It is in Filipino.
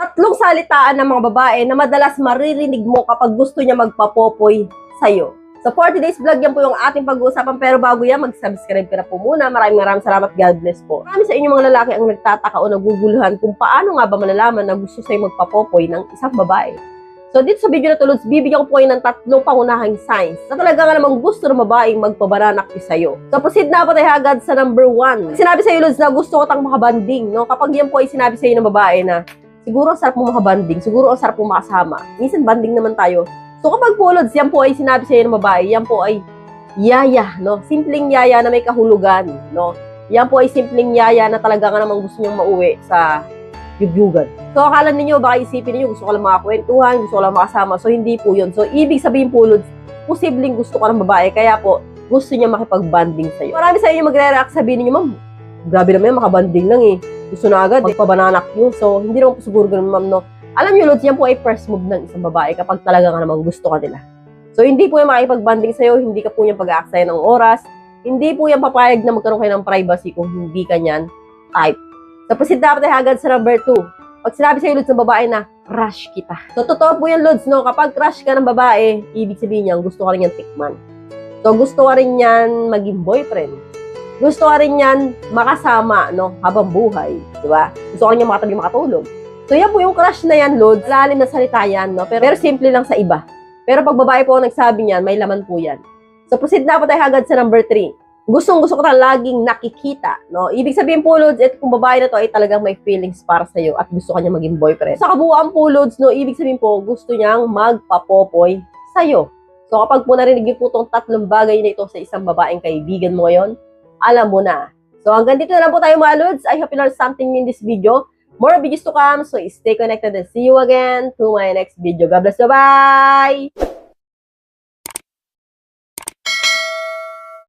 Tatlong salitaan ng mga babae na madalas maririnig mo kapag gusto niya magpapopoy sa'yo. So for today's vlog, yan po yung ating pag-uusapan. Pero bago yan, mag-subscribe ka na po muna. Maraming salamat. God bless po. Marami sa inyo mga lalaki ang nagtataka o naguguluhan kung paano nga ba malalaman na gusto sa'yo magpapopoy ng isang babae. So dito sa video na to, Lods, bibigyan ko po kayo ng tatlong pangunahing signs na talaga nga namang gusto ng babaeng magpabaranak sa'yo. So proceed na po tayo agad sa number 1. Sinabi sa'yo, Lods, na gusto ko tang makabanding, no? Kapag yan po ay sinabi sa'yo ng babae na siguro ang sarap mo makabanding, siguro ang sarap mo makasama. Minsan banding naman tayo. So kapag po, Lods, yan po ay sinabi sa'yo ng babae, yan po ay yaya, no? Simpleng yaya na may kahulugan, no? Yan po ay simpleng yaya na talaga nga namang gusto niyang mauwi sa yugyugan. So akala ninyo, baka isipin niyo gusto ko lang makakwentuhan, gusto ko lang makasama. So hindi po yun. So ibig sabihin po, Lods, posibleng gusto ko ng babae, kaya po gusto niya makipag-banding sa'yo. Marami sa inyo magre-react, sabihin niyo, ma'am, grabe naman yan, makabanding lang eh. Gusto na agad, magpabananak yun. So, hindi naman po siguro ganun, ma'am, no? Alam niyo, Lods, yan po ay first move ng isang babae kapag talaga nga namang gusto ka nila. So, hindi po yung makipag-banding sa'yo, hindi ka po yung pag-aaksaya ng oras, hindi po yung papayag na magkaroon kayo ng privacy kung hindi ka niyan type. So, proceed dapat tayo agad sa number 2. Pag sinabi sa'yo, Lods, ng babae na, crush kita. So, totoo po yan, Lods, no? Kapag crush ka ng babae, ibig sabihin niyan, gusto ka rin yan tikman. So, gusto ka rin yan maging boyfriend. Gusto ka rin yan makasama, no, habang buhay, di ba? Gusto ka rin yan makatabi makatulog. So, yan po yung crush na yan, Lods. Lalim na salita yan, no? Pero simple lang sa iba. Pero pag babae po ang nagsabi niyan, may laman po yan. So, proceed na po tayo agad sa number 3. Gusto ko laging nakikita, no? Ibig sabihin po, Lods, kung babae na to ay talagang may feelings para sa'yo at gusto ka niya maging boyfriend. Sa kabuuan po, Lods, no, ibig sabihin po, gusto niyang magpapopoy sa'yo. So, kapag po narinig niyo po itong tatlong bagay na ito sa isang babaeng kaibigan mo ngayon, alam mo na. So, hanggang dito na lang po tayo, mga Lods. I hope you learned something in this video. More videos to come, so stay connected and see you again to my next video. God bless, bye-bye!